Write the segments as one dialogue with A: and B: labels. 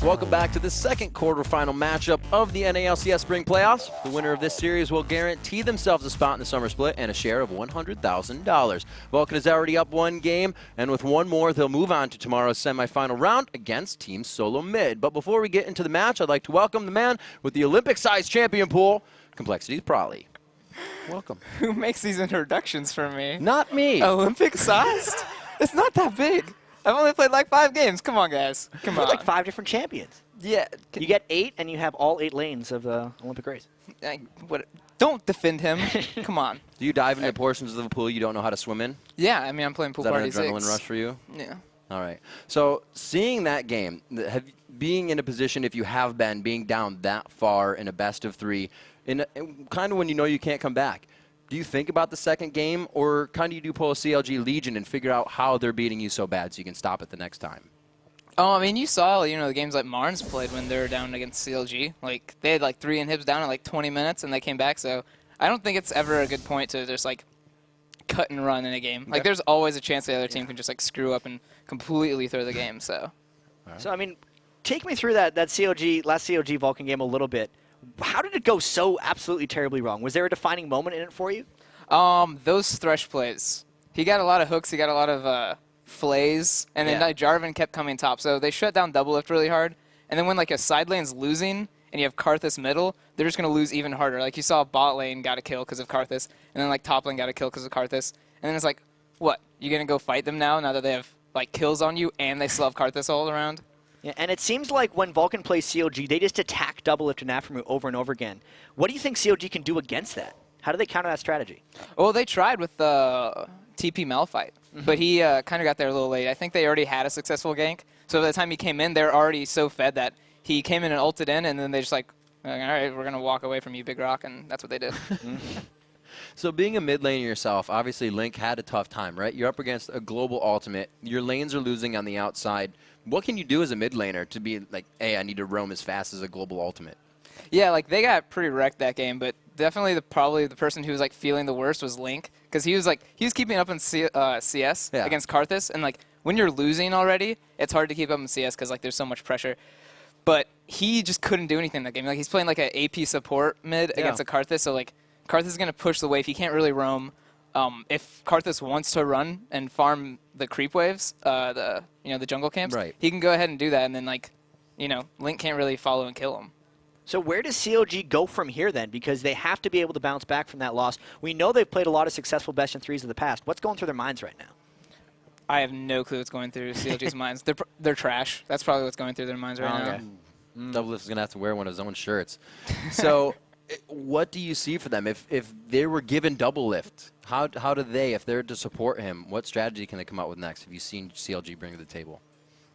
A: Welcome back to the second quarterfinal matchup of the NALCS Spring Playoffs. The winner of this series will guarantee themselves a spot in the summer split and a share of $100,000. Vulcan is already up one game, and with one more, they'll move on to tomorrow's semifinal round against Team Solo Mid. But before we get into the match, I'd like to welcome the man with the Olympic-sized champion pool, Complexity's Prolly. Welcome.
B: Who makes these introductions for me?
A: Not me.
B: Olympic-sized? It's not that big. I've only played like 5 games. Come on, guys. Come on.
C: Like 5 different champions.
B: Yeah.
C: You get 8, and you have all 8 lanes of the Olympic race.
B: Don't defend him. Come on.
A: Do you dive into portions of the pool you don't know how to swim in?
B: Yeah, I mean, I'm playing pool party 6.
A: Is that an adrenaline rush for you?
B: Yeah.
A: All right. So seeing that game, being in a position, if you have been, being down that far in a best of 3, in kind of when you know you can't come back, do you think about the second game, or kind of you do pull a CLG Legion and figure out how they're beating you so bad so you can stop it the next time?
B: Oh, I mean, you saw, the games like Marnes played when they were down against CLG. Like, they had like 3 inhibs down in like 20 minutes, and they came back. So I don't think it's ever a good point to just like cut and run in a game. Like, there's always a chance the other team can just like screw up and completely throw the game. So,
C: So I mean, take me through that last CLG Vulcan game a little bit. How did it go so absolutely terribly wrong? Was there a defining moment in it for you?
B: Those Thresh plays. He got a lot of hooks. He got a lot of flays, and then Jarvan kept coming top. So they shut down double lift really hard. And then when like a side lane's losing and you have Karthus middle, they're just going to lose even harder. Like you saw bot lane got a kill because of Karthus, and then like top lane got a kill because of Karthus. And then it's like, what? You going to go fight them now that they have like kills on you and they still have Karthus all around?
C: Yeah, and it seems like when Vulcan plays CLG, they just attack double lift and Aftermoon over and over again. What do you think CLG can do against that? How do they counter that strategy?
B: Well, they tried with the TP Malphite, but he kind of got there a little late. I think they already had a successful gank, so by the time he came in, they're already so fed that he came in and ulted in, and then they just like, all right, we're going to walk away from you, Big Rock, and that's what they did.
A: So being a mid laner yourself, obviously Link had a tough time, right? You're up against a global ultimate. Your lanes are losing on the outside. What can you do as a mid laner to be like, hey, I need to roam as fast as a global ultimate?
B: Yeah, like they got pretty wrecked that game, but definitely probably the person who was like feeling the worst was Link, because he was keeping up in CS against Karthus, and like when you're losing already, it's hard to keep up in CS because like there's so much pressure. But he just couldn't do anything in that game. Like he's playing like an AP support mid against a Karthus, so like Karthus is gonna push the wave. He can't really roam. If Karthus wants to run and farm the creep waves, the jungle camps, he can go ahead and do that, and then like, Link can't really follow and kill him.
C: So where does CLG go from here then? Because they have to be able to bounce back from that loss. We know they've played a lot of successful best-in-3s in the past. What's going through their minds right now?
B: I have no clue what's going through CLG's minds. They're trash. That's probably what's going through their minds right now.
A: Double Lift is going to have to wear one of his own shirts. So what do you see for them? If they were given Double Lift, how do they, if they're to support him, what strategy can they come out with next? Have you seen CLG bring to the table?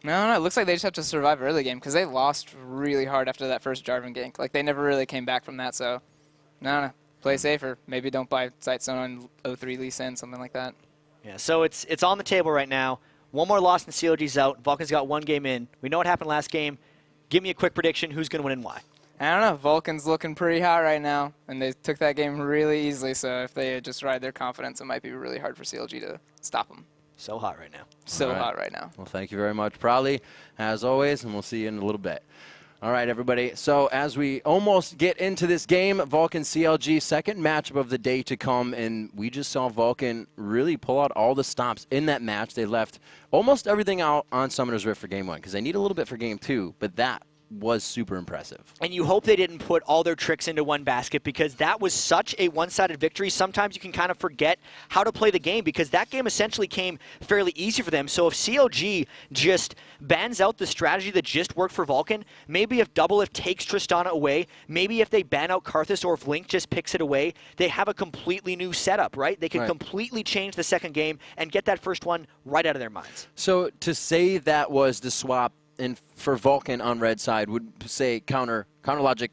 B: No, it looks like they just have to survive early game because they lost really hard after that first Jarvan gank. Like, they never really came back from that, so no. Play safer. Maybe don't buy Sightstone on 03 Lee Sin, something like that.
C: Yeah, so it's on the table right now. One more loss and CLG's out. Vulcan's got 1 game in. We know what happened last game. Give me a quick prediction. Who's going to win and why?
B: I don't know. Vulcan's looking pretty hot right now, and they took that game really easily, so if they just ride their confidence, it might be really hard for CLG to stop them.
C: So hot right now.
B: So hot right now.
A: Well, thank you very much, Prolly, as always, and we'll see you in a little bit. All right, everybody. So as we almost get into this game, Vulcan CLG, second matchup of the day to come, and we just saw Vulcan really pull out all the stops in that match. They left almost everything out on Summoner's Rift for Game 1 because they need a little bit for Game 2, but that was super impressive.
C: And you hope they didn't put all their tricks into one basket because that was such a one-sided victory. Sometimes you can kind of forget how to play the game because that game essentially came fairly easy for them. So if CLG just bans out the strategy that just worked for Vulcan, maybe if Double Lift takes Tristana away, maybe if they ban out Karthus or if Link just picks it away, they have a completely new setup, right? They could completely change the second game and get that first one right out of their minds.
A: So to say that was the swap and for Vulcan on red side would say counter logic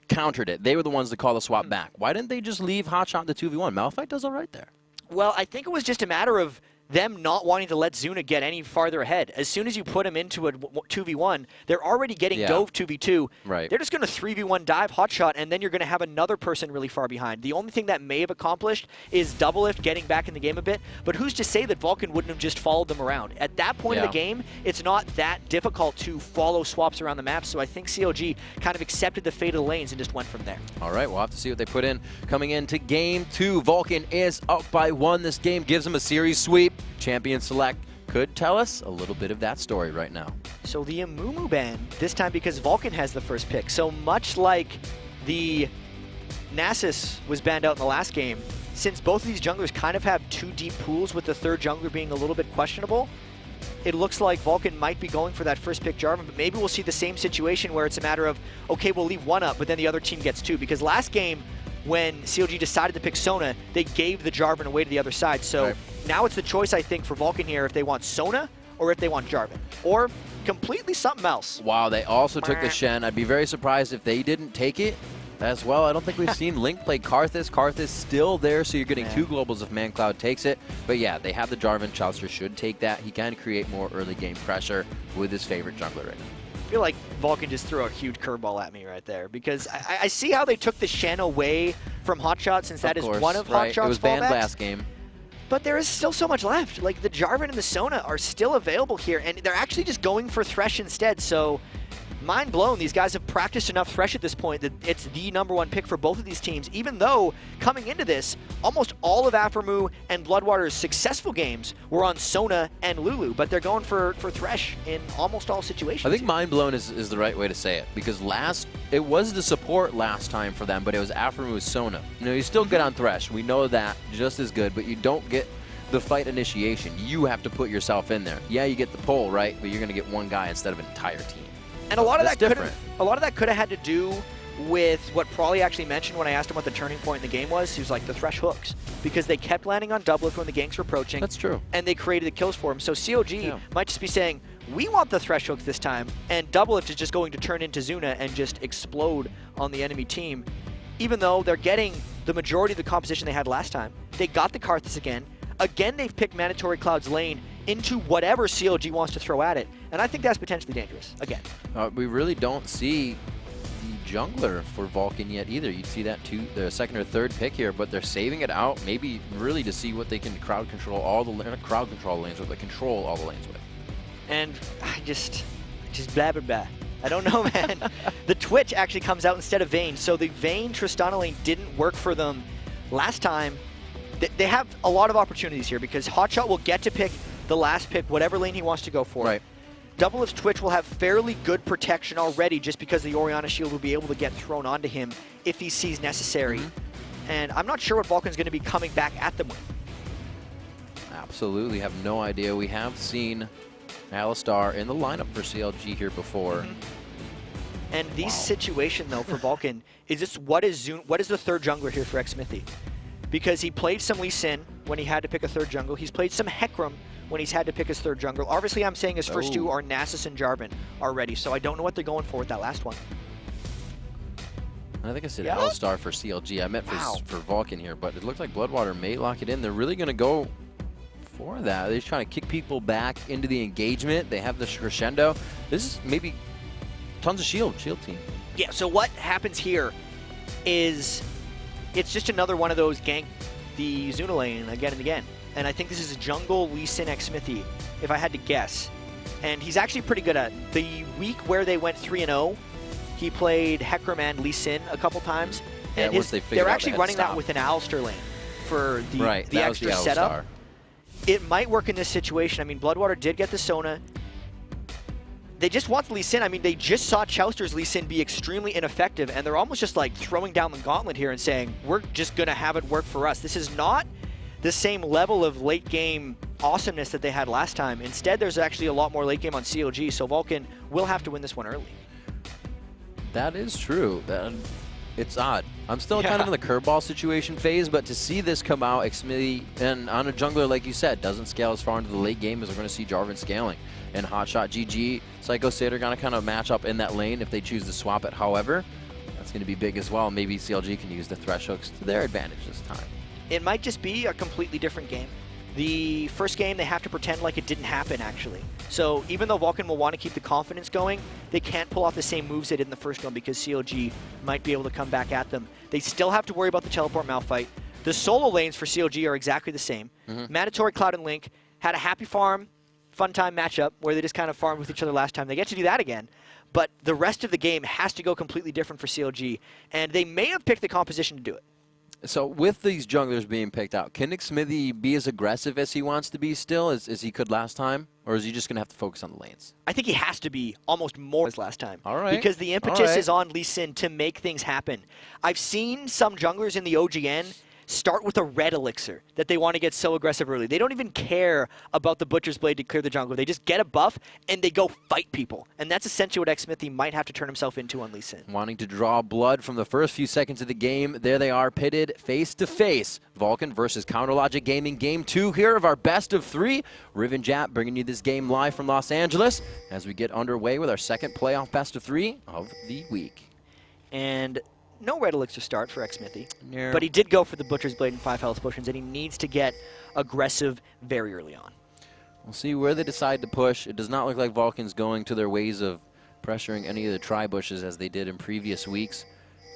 A: countered it. They were the ones that call the swap back. Why didn't they just leave Hotshot the 2v1? Malphite does all right there.
C: Well, I think it was just a matter of them not wanting to let Zuna get any farther ahead. As soon as you put him into a 2v1, they're already getting dove 2v2.
A: Right.
C: They're just going to 3v1 dive hotshot, and then you're going to have another person really far behind. The only thing that may have accomplished is Doublelift getting back in the game a bit, but who's to say that Vulcan wouldn't have just followed them around? At that point in the game, it's not that difficult to follow swaps around the map, so I think CLG kind of accepted the fate of the lanes and just went from there.
A: All right, we'll have to see what they put in. Coming into game 2, Vulcan is up by 1. This game gives them a series sweep. Champion Select could tell us a little bit of that story right now.
C: So the Amumu ban, this time because Vulcan has the first pick. So much like the Nasus was banned out in the last game, since both of these junglers kind of have 2 deep pools with the third jungler being a little bit questionable, it looks like Vulcan might be going for that first pick Jarvan, but maybe we'll see the same situation where it's a matter of, okay, we'll leave one up, but then the other team gets 2. Because last game, when CLG decided to pick Sona, they gave the Jarvan away to the other side. So now it's the choice, I think, for Vulcan here if they want Sona or if they want Jarvan. Or completely something else.
A: Wow, they also took the Shen. I'd be very surprised if they didn't take it as well. I don't think we've seen Link play Karthus. Karthus still there, so you're getting 2 globals if ManCloud takes it. But yeah, they have the Jarvan. Chauster should take that. He can create more early game pressure with his favorite jungler right now.
C: I feel like Vulcan just threw a huge curveball at me right there because I see how they took the Shen away from Hotshot since that is one of Hotshot's fallbacks.
A: It was banned last game.
C: But there is still so much left. Like the Jarvan and the Sona are still available here, and they're actually just going for Thresh instead. So mind blown, these guys have practiced enough Thresh at this point that it's the #1 pick for both of these teams, even though coming into this, almost all of Aphromoo and Bloodwater's successful games were on Sona and Lulu, but they're going for Thresh in almost all situations.
A: I think mind blown is the right way to say it, because it was the support last time for them, but it was Aphromoo Sona. You know, you still get on Thresh. We know that just as good, but you don't get the fight initiation. You have to put yourself in there. Yeah, you get the pull, right? But you're going to get one guy instead of an entire team.
C: And a lot of that could have had to do with what Prawley actually mentioned when I asked him what the turning point in the game was. He was like, the Thresh hooks. Because they kept landing on Doublelift when the ganks were approaching.
A: That's true.
C: And they created the kills for him. So CLG might just be saying, we want the Thresh hooks this time, and Doublelift is just going to turn into Zuna and just explode on the enemy team. Even though they're getting the majority of the composition they had last time. They got the Karthus again. Again, they've picked Mandatory Cloud's lane into whatever CLG wants to throw at it. And I think that's potentially dangerous, again.
A: We really don't see the jungler for Vulcan yet either. You'd see that the second or third pick here, but they're saving it out, maybe really to see what they can crowd control all the lanes with, but control all the lanes with.
C: And I just blah, blah, blah. I don't know, man. The Twitch actually comes out instead of Vayne, so the Vayne Tristana lane didn't work for them last time. They have a lot of opportunities here because Hotshot will get to pick the last pick, whatever lane he wants to go for.
A: Right.
C: Doublelift's Twitch will have fairly good protection already just because the Orianna shield will be able to get thrown onto him if he sees necessary. And I'm not sure what Vulcan's going to be coming back at them with.
A: Absolutely, have no idea. We have seen Alistar in the lineup for CLG here before.
C: And the situation, though, for Vulcan is just what is the third jungler here for Xmithy? Because he played some Lee Sin when he had to pick a third jungle. He's played some Hecarim when he's had to pick his third jungle. Obviously, I'm saying his first 2 are Nasus and Jarvan already, so I don't know what they're going for with that last one.
A: I think I said Alistar for CLG. I meant for Vulcan here, but it looks like Bloodwater may lock it in. They're really going to go for that. They're just trying to kick people back into the engagement. They have the crescendo. This is maybe tons of shield team.
C: Yeah, so what happens here is it's just another one of those gank the Zuna lane again and again. And I think this is a jungle Lee Sin X Smithy, if I had to guess. And he's actually pretty good at it. The week where they went 3-0, he played Hecarim and Lee Sin a couple times. And they're actually running that with an Alistar lane for the extra setup. It might work in this situation. I mean, Bloodwater did get the Sona. They just want the Lee Sin. I mean, they just saw Chauster's Lee Sin be extremely ineffective, and they're almost just like throwing down the gauntlet here and saying, we're just going to have it work for us. This is not the same level of late game awesomeness that they had last time. Instead, there's actually a lot more late game on CLG, so Vulcan will have to win this one early.
A: That is true. It's odd. I'm still kind of in the curveball situation phase, but to see this come out, Xmithy, and on a jungler, like you said, doesn't scale as far into the late game as we're going to see Jarvan scaling. And Hotshot, GG, Psycho Sid are going to kind of match up in that lane if they choose to swap it. However, that's going to be big as well. Maybe CLG can use the Thresh hooks to their advantage this time.
C: It might just be a completely different game. The first game, they have to pretend like it didn't happen, actually. So even though Vulcan will want to keep the confidence going, they can't pull off the same moves they did in the first one because CLG might be able to come back at them. They still have to worry about the teleport Malphite. The solo lanes for CLG are exactly the same. Mandatory Cloud and Link had a happy farm, fun time matchup where they just kind of farmed with each other last time. They get to do that again. But the rest of the game has to go completely different for CLG, and they may have picked the composition to do it.
A: So with these junglers being picked out, can Xmithie be as aggressive as he wants to be still as he could last time? Or is he just going to have to focus on the lanes?
C: I think he has to be almost more as last time.
A: All right.
C: Because the impetus is on Lee Sin to make things happen. I've seen some junglers in the OGN start with a red elixir that they want to get so aggressive early. They don't even care about the Butcher's Blade to clear the jungle. They just get a buff and they go fight people. And that's essentially what Xmithie might have to turn himself into on Lee Sin.
A: Wanting to draw blood from the first few seconds of the game. There they are, pitted face to face. Vulcan versus Counterlogic Gaming, game 2 here of our best of 3. Riven Jap bringing you this game live from Los Angeles as we get underway with our second playoff best of 3 of the week.
C: And no red elixir start for Xmithie,
A: No.
C: but he did go for the Butcher's Blade and 5 health potions, and he needs to get aggressive very early on.
A: We'll see where they decide to push. It does not look like Vulcan's going to their ways of pressuring any of the tri-bushes as they did in previous weeks.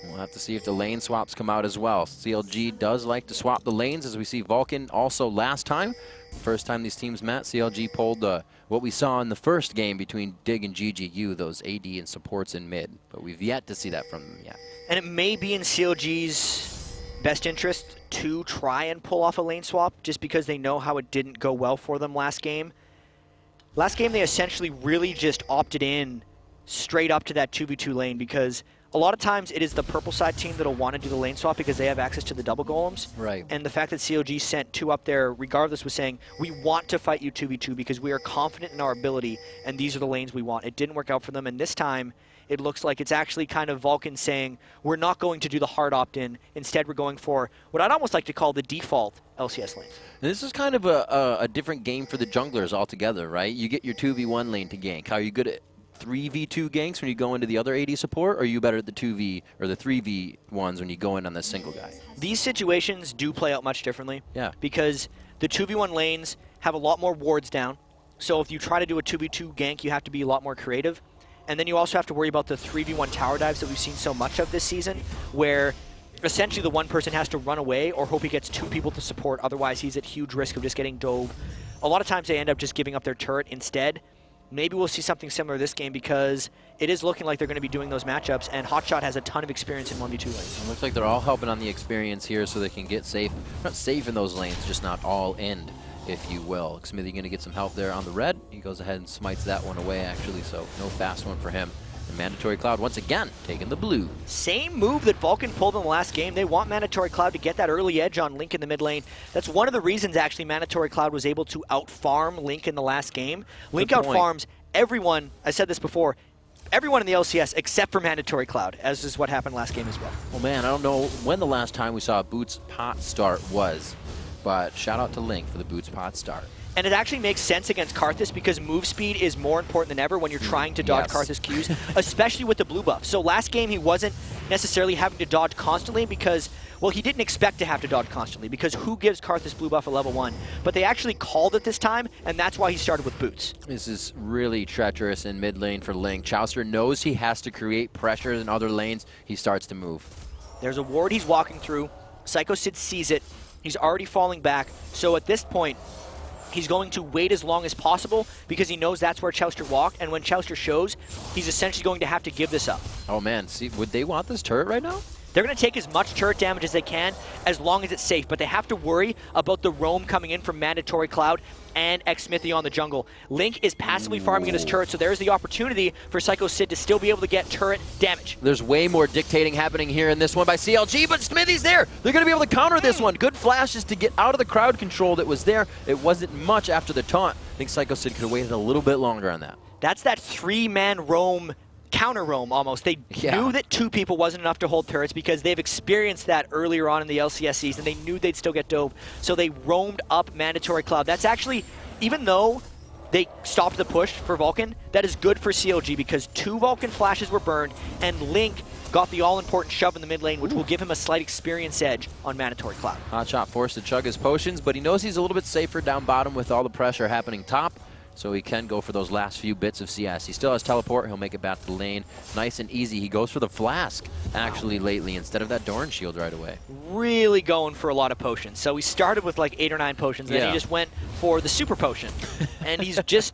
A: We'll have to see if the lane swaps come out as well. CLG does like to swap the lanes, as we see Vulcan also last time. First time these teams met, CLG pulled what we saw in the first game between Dig and GGU, those AD and supports in mid. But we've yet to see that from them yet.
C: And it may be in CLG's best interest to try and pull off a lane swap just because they know how it didn't go well for them last game. Last game, they essentially really just opted in straight up to that 2v2 lane because a lot of times it is the purple side team that'll want to do the lane swap because they have access to the double golems.
A: Right.
C: And the fact that CLG sent 2 up there regardless was saying, we want to fight you 2v2 because we are confident in our ability and these are the lanes we want. It didn't work out for them, and this time it looks like it's actually kind of Vulcan saying, we're not going to do the hard opt-in. Instead, we're going for what I'd almost like to call the default LCS lanes.
A: This is kind of a different game for the junglers altogether, right? You get your 2v1 lane to gank. How are you good at 3v2 ganks when you go into the other AD support, or are you better at the 2v or the 3v1s when you go in on the single guy?
C: These situations do play out much differently.
A: Yeah.
C: Because the 2v1 lanes have a lot more wards down. So if you try to do a 2v2 gank, you have to be a lot more creative. And then you also have to worry about the 3v1 tower dives that we've seen so much of this season, where essentially the one person has to run away or hope he gets 2 people to support, otherwise he's at huge risk of just getting dove. A lot of times they end up just giving up their turret instead. Maybe we'll see something similar this game because it is looking like they're going to be doing those matchups, and Hotshot has a ton of experience in 1v2 lanes.
A: It looks like they're all helping on the experience here so they can get safe. Not safe in those lanes, just not all in, if you will. Xmithie going to get some help there on the red. He goes ahead and smites that one away, actually, so no fast one for him. And Mandatory Cloud, once again, taking the blue.
C: Same move that Vulcan pulled in the last game. They want Mandatory Cloud to get that early edge on Link in the mid lane. That's one of the reasons, actually, Mandatory Cloud was able to out-farm Link in the last game. Link out-farms everyone, I said this before, everyone in the LCS except for Mandatory Cloud, as is what happened last game as well.
A: Oh man, I don't know when the last time we saw a Boots pot start was, but shout out to Link for the Boots pot start.
C: And it actually makes sense against Karthus because move speed is more important than ever when you're trying to dodge Karthus Qs, especially with the blue buff. So last game he wasn't necessarily having to dodge constantly because, well, he didn't expect to have to dodge constantly because who gives Karthus blue buff at level 1? But they actually called it this time, and that's why he started with Boots.
A: This is really treacherous in mid lane for Link. Chaucer knows he has to create pressure in other lanes. He starts to move.
C: There's a ward he's walking through. Psycho Sid sees it. He's already falling back. So at this point, he's going to wait as long as possible because he knows that's where Chauster walked, and when Chauster shows, he's essentially going to have to give this up.
A: Oh man, see, would they want this turret right now?
C: They're going to take as much turret damage as they can as long as it's safe, but they have to worry about the roam coming in from Mandatory Cloud and Xmithie on the jungle. Link is passively farming in his turret, so there's the opportunity for Psycho Sid to still be able to get turret damage.
A: There's way more dictating happening here in this one by CLG, but Xmithie's there. They're going to be able to counter this one. Good flashes to get out of the crowd control that was there. It wasn't much after the taunt. I think Psycho Sid could have waited a little bit longer on that.
C: That's that 3-man roam, counter roam almost. They knew that 2 people wasn't enough to hold turrets because they've experienced that earlier on in the LCS season. They knew they'd still get dove, so they roamed up Mandatory Cloud. That's actually, even though they stopped the push for Vulcan, that is good for CLG because 2 Vulcan flashes were burned, and Link got the all-important shove in the mid lane, which will give him a slight experience edge on Mandatory Cloud.
A: Hotshot forced to chug his potions, but he knows he's a little bit safer down bottom with all the pressure happening top, so he can go for those last few bits of CS. He still has teleport. He'll make it back to the lane. Nice and easy. He goes for the flask, actually, lately, instead of that Doran shield right away.
C: Really going for a lot of potions. So he started with like 8 or 9 potions, and then he just went for the super potion. And he's just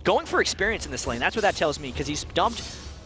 C: going for experience in this lane. That's what that tells me, because he's dumped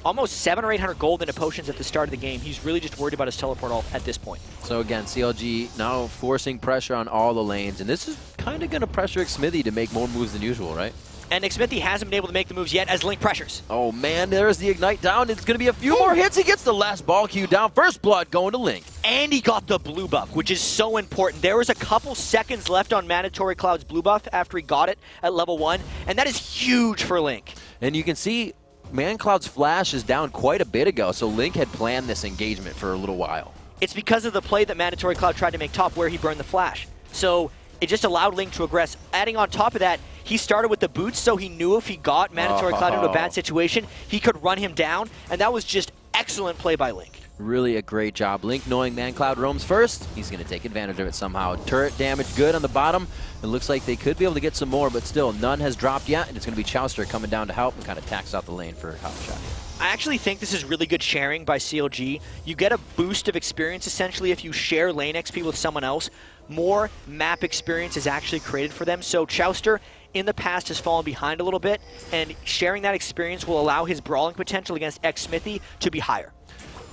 C: almost 700 or 800 gold into potions at the start of the game. He's really just worried about his teleport ult at this point.
A: So again, CLG now forcing pressure on all the lanes, and this is kind of going to pressure Xmithy to make more moves than usual, right?
C: And Xmithy hasn't been able to make the moves yet as Link pressures.
A: Oh man, there's the Ignite down. It's going to be a few more hits. He gets the last ball queue down. First blood going to Link.
C: And he got the blue buff, which is so important. There was a couple seconds left on Mandatory Cloud's blue buff after he got it at level 1, and that is huge for Link.
A: And you can see ManCloud's flash is down quite a bit ago, so Link had planned this engagement for a little while.
C: It's because of the play that Mandatory Cloud tried to make top where he burned the flash. So it just allowed Link to aggress. Adding on top of that, he started with the boots, so he knew if he got Mandatory Cloud into a bad situation, he could run him down, and that was just excellent play by Link.
A: Really a great job. Link, knowing ManCloud roams first, he's going to take advantage of it somehow. Turret damage good on the bottom. It looks like they could be able to get some more, but still, none has dropped yet, and it's going to be Chowster coming down to help and kind of tax out the lane for Hotshot.
C: I actually think this is really good sharing by CLG. You get a boost of experience, essentially, if you share lane XP with someone else. More map experience is actually created for them, so Chowster in the past has fallen behind a little bit, and sharing that experience will allow his brawling potential against Xmithy to be higher.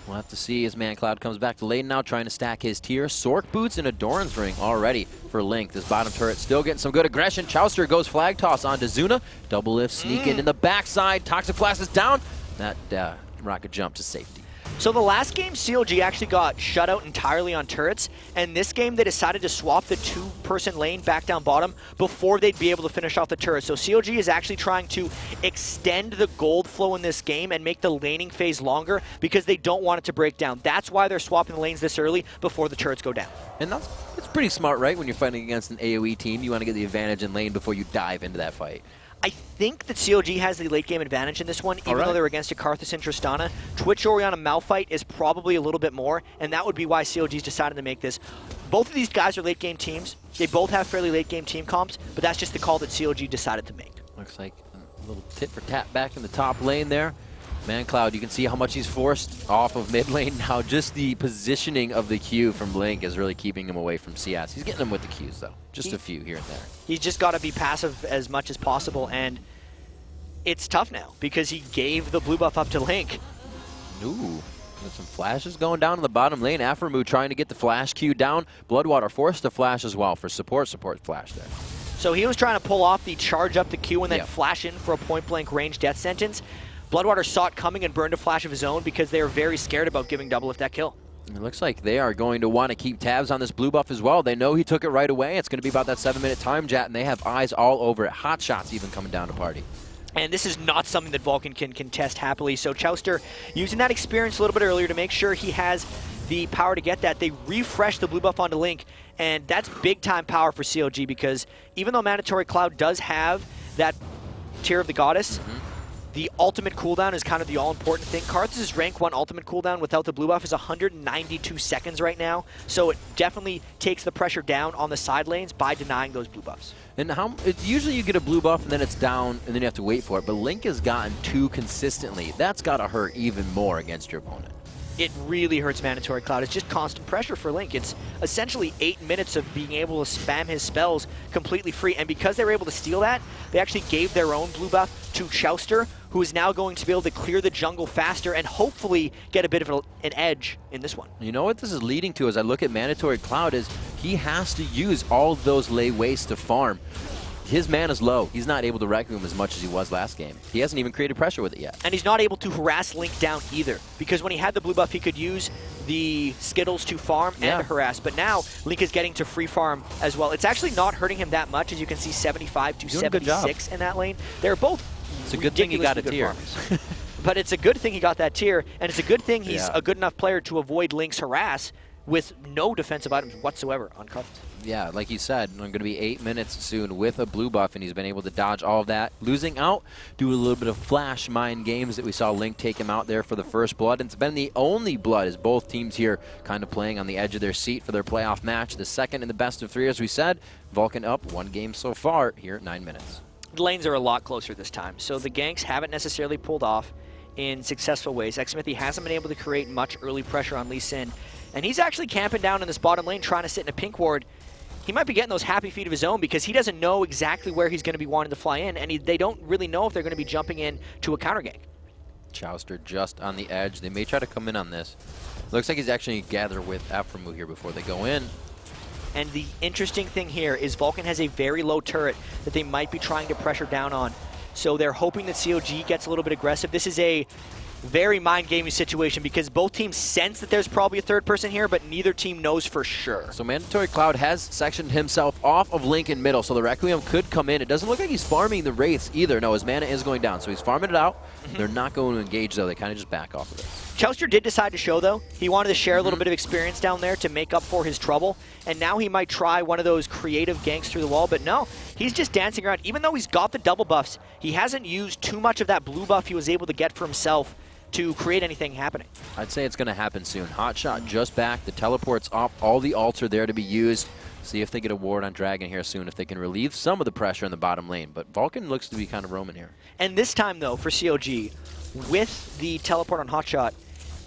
A: We'll have to see as ManCloud comes back to lane now, trying to stack his tier. Sork boots and a Doran's ring already for Link. This bottom turret still getting some good aggression. Chowster goes flag toss onto Zuna. Double lift, sneak in the backside. Toxic Flash is down. That rocket jump to safety.
C: So the last game, CLG actually got shut out entirely on turrets, and this game they decided to swap the 2-person lane back down bottom before they'd be able to finish off the turret. So CLG is actually trying to extend the gold flow in this game and make the laning phase longer because they don't want it to break down. That's why they're swapping the lanes this early before the turrets go down.
A: And that's pretty smart, right? When you're fighting against an AoE team, you want to get the advantage in lane before you dive into that fight.
C: I think that CLG has the late game advantage in this one, even though they're against a Karthus and Tristana. Twitch Orianna Malphite is probably a little bit more, and that would be why CLG's decided to make this. Both of these guys are late game teams. They both have fairly late game team comps, but that's just the call that CLG decided to make.
A: Looks like a little tit for tat back in the top lane there. ManCloud, you can see how much he's forced off of mid lane now. Just the positioning of the Q from Link is really keeping him away from CS. He's getting him with the Qs, though. Just a few here and there. He's
C: just got to be passive as much as possible, and it's tough now because he gave the blue buff up to Link.
A: Ooh, there's some flashes going down in the bottom lane. Aframu trying to get the flash Q down. Bloodwater forced to flash as well for support flash there.
C: So he was trying to pull off the charge up the Q and then flash in for a point-blank range death sentence. Bloodwater saw it coming and burned a flash of his own because they were very scared about giving Double Lift that kill.
A: It looks like they are going to want to keep tabs on this blue buff as well. They know he took it right away. It's going to be about that 7-minute time jet, and they have eyes all over it. Hotshots even coming down to party.
C: And this is not something that Vulcan can contest happily. So Chowster using that experience a little bit earlier to make sure he has the power to get that. They refresh the blue buff onto Link, and that's big-time power for CLG because even though Mandatory Cloud does have that Tear of the Goddess, the ultimate cooldown is kind of the all-important thing. Karthus' rank 1 ultimate cooldown without the blue buff is 192 seconds right now, so it definitely takes the pressure down on the side lanes by denying those blue buffs.
A: And usually you get a blue buff and then it's down and then you have to wait for it, but Link has gotten 2 consistently. That's got to hurt even more against your opponent.
C: It really hurts Mandatory Cloud. It's just constant pressure for Link. It's essentially 8 minutes of being able to spam his spells completely free. And because they were able to steal that, they actually gave their own blue buff to Chowster, who is now going to be able to clear the jungle faster and hopefully get a bit of an edge in this one.
A: You know what this is leading to as I look at Mandatory Cloud is he has to use all of those lay waste to farm. His mana's low. He's not able to Requiem as much as he was last game. He hasn't even created pressure with it yet.
C: And he's not able to harass Link down either, because when he had the blue buff, he could use the Skittles to farm and to harass, but now Link is getting to free farm as well. It's actually not hurting him that much, as you can see 75 to 76 in that lane. They're both
A: It's a good thing he got a tier.
C: But it's a good thing he got that tier, and it's a good thing he's a good enough player to avoid Link's harass, with no defensive items whatsoever on Karthus.
A: Yeah, like you said, I'm going to be 8 minutes soon with a blue buff, and he's been able to dodge all of that. Losing out, do a little bit of flash mind games that we saw Link take him out there for the first blood. And it's been the only blood as both teams here kind of playing on the edge of their seat for their playoff match. The second in the best of 3, as we said. Vulcan up 1 game so far here at 9 minutes.
C: The lanes are a lot closer this time, so the ganks haven't necessarily pulled off in successful ways. xMithy hasn't been able to create much early pressure on Lee Sin, and he's actually camping down in this bottom lane trying to sit in a pink ward. He might be getting those happy feet of his own because he doesn't know exactly where he's going to be wanting to fly in, and they don't really know if they're going to be jumping in to a counter gank.
A: Chouster just on the edge. They may try to come in on this. Looks like he's actually gather with Aframu here before they go in.
C: And the interesting thing here is Vulcan has a very low turret that they might be trying to pressure down on. So they're hoping that CLG gets a little bit aggressive. This is a very mind-gaming situation because both teams sense that there's probably a third person here, but neither team knows for sure.
A: So Mandatory Cloud has sectioned himself off of Link in middle, so the Requiem could come in. It doesn't look like he's farming the Wraiths either. No, his mana is going down, so he's farming it out. They're not going to engage, though. They kind of just back off of it.
C: Chouster did decide to show, though. He wanted to share a little bit of experience down there to make up for his trouble, and now he might try one of those creative ganks through the wall, but no, he's just dancing around. Even though he's got the double buffs, he hasn't used too much of that blue buff he was able to get for himself to create anything happening.
A: I'd say it's going to happen soon. Hotshot just back. The teleport's up. All the ults are there to be used. See if they get a ward on Dragon here soon, if they can relieve some of the pressure in the bottom lane. But Vulcan looks to be kind of roaming here.
C: And this time, though, for CLG, with the teleport on Hotshot,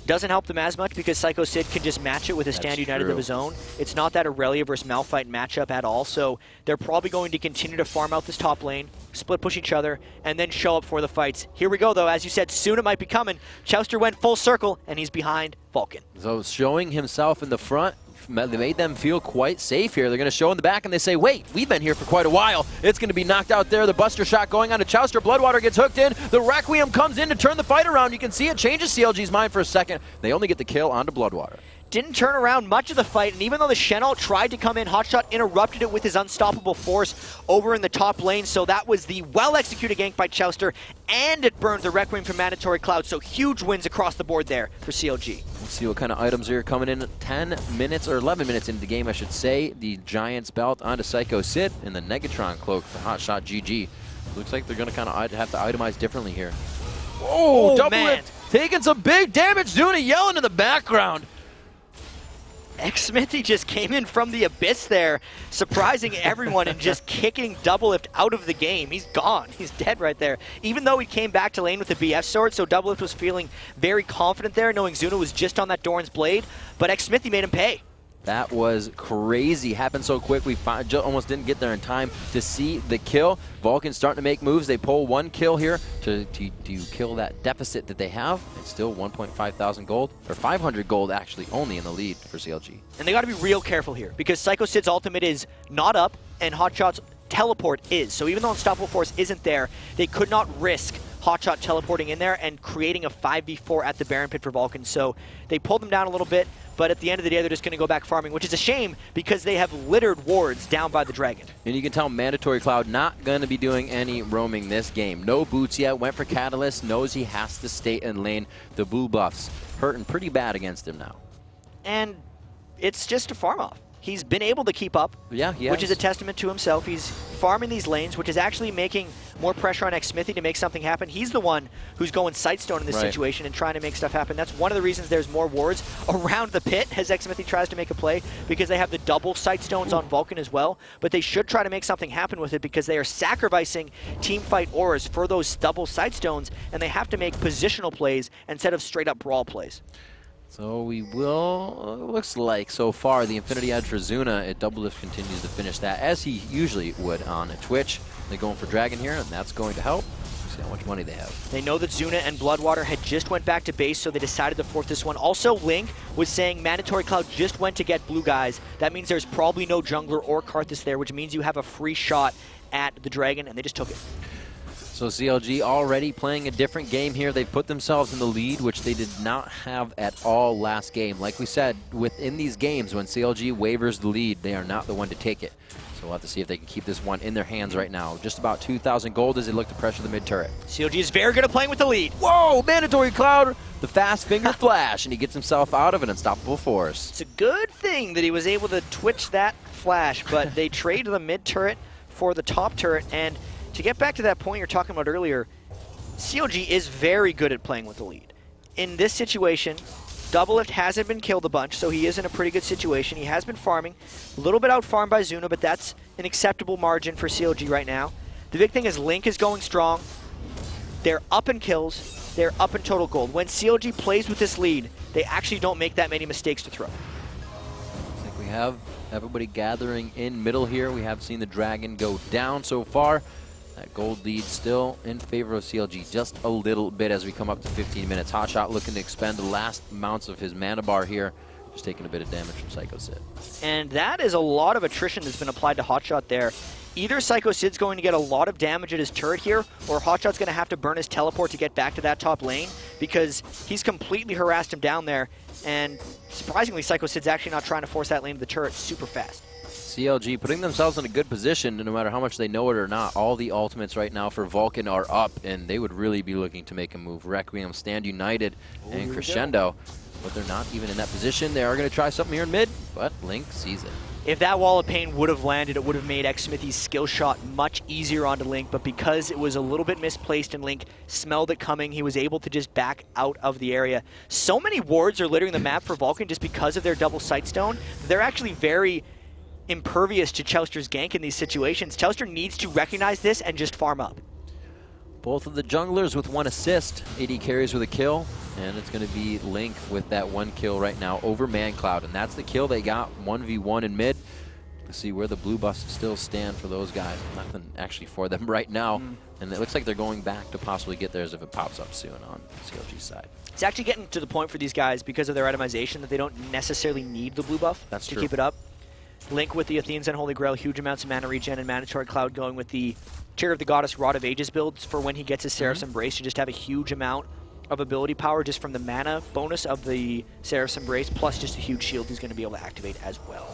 C: doesn't help them as much because Psycho Sid can just match it with a Stand United of his own. It's not that Aurelia versus Malphite matchup at all, so they're probably going to continue to farm out this top lane, split push each other, and then show up for the fights. Here we go, though. As you said, soon it might be coming. Chouster went full circle, and he's behind Vulcan.
A: So showing himself in the front, they made them feel quite safe here. They're going to show in the back, and they say, wait, we've been here for quite a while. It's going to be knocked out there. The Buster shot going on to Chouster. Bloodwater gets hooked in. The Requiem comes in to turn the fight around. You can see it changes CLG's mind for a second. They only get the kill onto Bloodwater.
C: Didn't turn around much of the fight, and even though the Shen'Alt tried to come in, Hotshot interrupted it with his unstoppable force over in the top lane, so that was the well-executed gank by Chouster, and it burns the Requiem from Mandatory Cloud, so huge wins across the board there for CLG.
A: Let's see what kind of items are coming in. 10 minutes, or 11 minutes into the game, I should say. The Giant's Belt onto Psycho Sid, and the Negatron Cloak for Hotshot GG. Looks like they're going to kind of have to itemize differently here. Whoa, double
C: man.
A: it! Taking some big damage, Zuna yelling in the background.
C: xMithy just came in from the abyss there, surprising everyone and just kicking Doublelift out of the game. He's gone. He's dead right there. Even though he came back to lane with the BF sword, so Doublelift was feeling very confident there, knowing Zuna was just on that Doran's Blade, but xMithy made him pay.
A: That was crazy. Happened so quick, we almost didn't get there in time to see the kill. Vulcan's starting to make moves. They pull 1 kill here to kill that deficit that they have. It's still 1.5 thousand gold, or 500 gold actually, only in the lead for CLG.
C: And they got to be real careful here, because Psycho Sid's ultimate is not up, and Hotshot's teleport is. So even though Unstoppable Force isn't there, they could not risk Hotshot teleporting in there and creating a 5v4 at the Baron Pit for Vulcan. So they pulled them down a little bit, but at the end of the day, they're just going to go back farming, which is a shame because they have littered wards down by the Dragon.
A: And you can tell Mandatory Cloud not going to be doing any roaming this game. No boots yet, went for Catalyst, knows he has to stay in lane. The blue buffs hurting pretty bad against him now.
C: And it's just a farm off. He's been able to keep up,
A: yeah,
C: which is a testament to himself. He's farming these lanes, which is actually making more pressure on xMithy to make something happen. He's the one who's going Sightstone in this situation and trying to make stuff happen. That's one of the reasons there's more wards around the pit as xMithy tries to make a play, because they have the double Sightstones on Vulcan as well. But they should try to make something happen with it because they are sacrificing team fight auras for those double Sightstones, and they have to make positional plays instead of straight up brawl plays.
A: So we will, looks like so far, the Infinity Edge for Zuna. Doublelift continues to finish that as he usually would on Twitch. They're going for Dragon here, and that's going to help. See how much money they have.
C: They know that Zuna and Bloodwater had just went back to base, so they decided to force this one. Also, Link was saying Mandatory Cloud just went to get blue guys. That means there's probably no jungler or Karthus there, which means you have a free shot at the Dragon, and they just took it.
A: So CLG already playing a different game here. They've put themselves in the lead, which they did not have at all last game. Like we said, within these games, when CLG wavers the lead, they are not the one to take it. So we'll have to see if they can keep this one in their hands right now. Just about 2,000 gold as they look to pressure the mid turret.
C: CLG is very good at playing with the lead.
A: Whoa, Mandatory Cloud, the fast finger flash, and he gets himself out of an unstoppable force.
C: It's a good thing that he was able to twitch that flash, but they trade the mid turret for the top turret. And to get back to that point you're talking about earlier, CLG is very good at playing with the lead. In this situation, Doublelift hasn't been killed a bunch, so he is in a pretty good situation. He has been farming, a little bit out-farmed by Zuna, but that's an acceptable margin for CLG right now. The big thing is Link is going strong. They're up in kills. They're up in total gold. When CLG plays with this lead, they actually don't make that many mistakes to throw.
A: I think we have everybody gathering in middle here. We have seen the Dragon go down so far. That gold lead still in favor of CLG just a little bit as we come up to 15 minutes. Hotshot looking to expend the last amounts of his mana bar here. Just taking a bit of damage from Psycho Sid.
C: And that is a lot of attrition that's been applied to Hotshot there. Either Psycho Sid's going to get a lot of damage at his turret here, or Hotshot's going to have to burn his teleport to get back to that top lane, because he's completely harassed him down there. And surprisingly, Psycho Sid's actually not trying to force that lane to the turret super fast.
A: CLG putting themselves in a good position, no matter how much they know it or not. All the ultimates right now for Vulcan are up, and they would really be looking to make a move. Requiem, Stand United, and Crescendo. But they're not even in that position. They are going to try something here in mid, but Link sees it.
C: If that Wall of Pain would have landed, it would have made Xsmithy's skill shot much easier onto Link, but because it was a little bit misplaced and Link smelled it coming, he was able to just back out of the area. So many wards are littering the map for Vulcan just because of their double Sightstone. They're actually very impervious to Chouster's gank in these situations. Chouster needs to recognize this and just farm up.
A: Both of the junglers with 1 assist. AD carries with a kill, and it's going to be Link with that 1 kill right now over ManCloud, and that's the kill they got 1v1 in mid. Let's see where the blue buffs still stand for those guys. Nothing actually for them right now, and it looks like they're going back to possibly get theirs if it pops up soon on CLG's side.
C: It's actually getting to the point for these guys because of their itemization that they don't necessarily need the blue buff to keep it up. Link with the Athene's Unholy Grail, huge amounts of mana regen, and Mandatory Cloud going with the Chair of the Goddess Rod of Ages builds for when he gets his Seraph's Embrace to just have a huge amount of ability power just from the mana bonus of the Seraph's Embrace, plus just a huge shield he's going to be able to activate as well.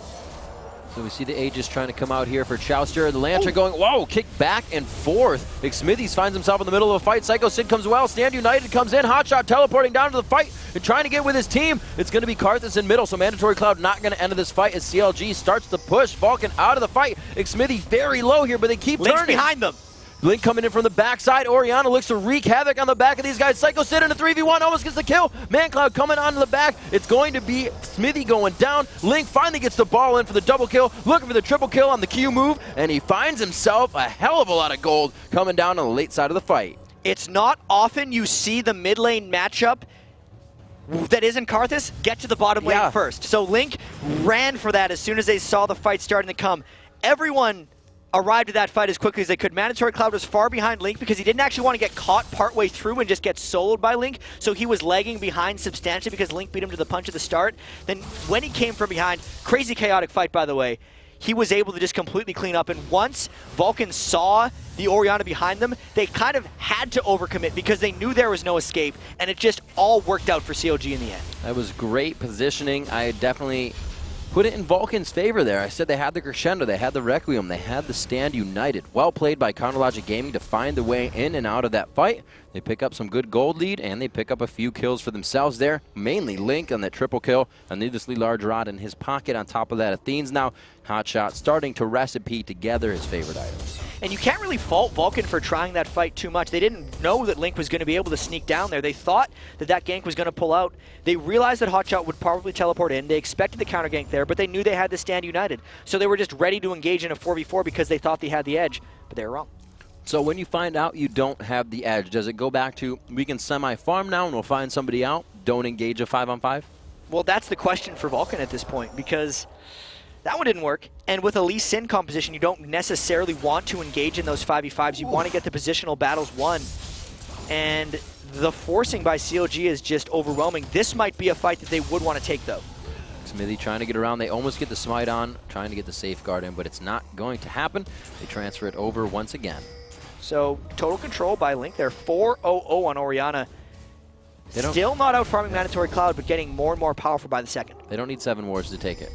A: So we see the Aegis trying to come out here for Chouster. The Lantern going, whoa, kick back and forth. Smithies finds himself in the middle of a fight. Psycho Sid comes well. Stand United comes in. Hotshot teleporting down to the fight and trying to get with his team. It's going to be Karthus in middle, so Mandatory Cloud not going to end this fight as CLG starts to push Vulcan out of the fight. Smithy very low here, but they keep
C: Link's
A: turning.
C: behind them.
A: Link coming in from the backside. Orianna looks to wreak havoc on the back of these guys. Psycho Sid in a 3v1, almost gets the kill. ManCloud coming onto the back. It's going to be Smithy going down. Link finally gets the ball in for the double kill, looking for the triple kill on the Q move, and he finds himself a hell of a lot of gold coming down on the late side of the fight.
C: It's not often you see the mid lane matchup that isn't Karthus get to the bottom lane first. So Link ran for that as soon as they saw the fight starting to come. Everyone arrived at that fight as quickly as they could. Mandatory Cloud was far behind Link because he didn't actually want to get caught partway through and just get soloed by Link, so he was lagging behind substantially because Link beat him to the punch at the start. Then when he came from behind, crazy chaotic fight by the way, he was able to just completely clean up, and once Vulcan saw the Orianna behind them, they kind of had to overcommit because they knew there was no escape, and it just all worked out for CLG in the end.
A: That was great positioning. I definitely put it in Vulcan's favor there. I said they had the Crescendo, they had the Requiem, they had the Stand United. Well played by Chronologic Gaming to find the way in and out of that fight. They pick up some good gold lead, and they pick up a few kills for themselves there. Mainly Link on that triple kill, a needlessly large rod in his pocket. On top of that, Athene's now Hotshot starting to recipe together his favorite items.
C: And you can't really fault Vulcan for trying that fight too much. They didn't know that Link was going to be able to sneak down there. They thought that that gank was going to pull out. They realized that Hotshot would probably teleport in. They expected the counter gank there, but they knew they had to Stand United. So they were just ready to engage in a 4v4 because they thought they had the edge, but they were wrong.
A: So when you find out you don't have the edge, does it go back to, we can semi-farm now and we'll find somebody out, don't engage a 5-on-5?
C: Well, that's the question for Vulcan at this point, because that one didn't work. And with a Lee Sin composition, you don't necessarily want to engage in those 5v5s. You want to get the positional battles won. And the forcing by CLG is just overwhelming. This might be a fight that they would want to take, though.
A: Smithy trying to get around. They almost get the smite on, trying to get the safeguard in, but it's not going to happen. They transfer it over once again.
C: So total control by Link there. 4-0-0 on Orianna. Still not out farming Mandatory Cloud, but getting more and more powerful by the second.
A: They don't need 7 wards to take it.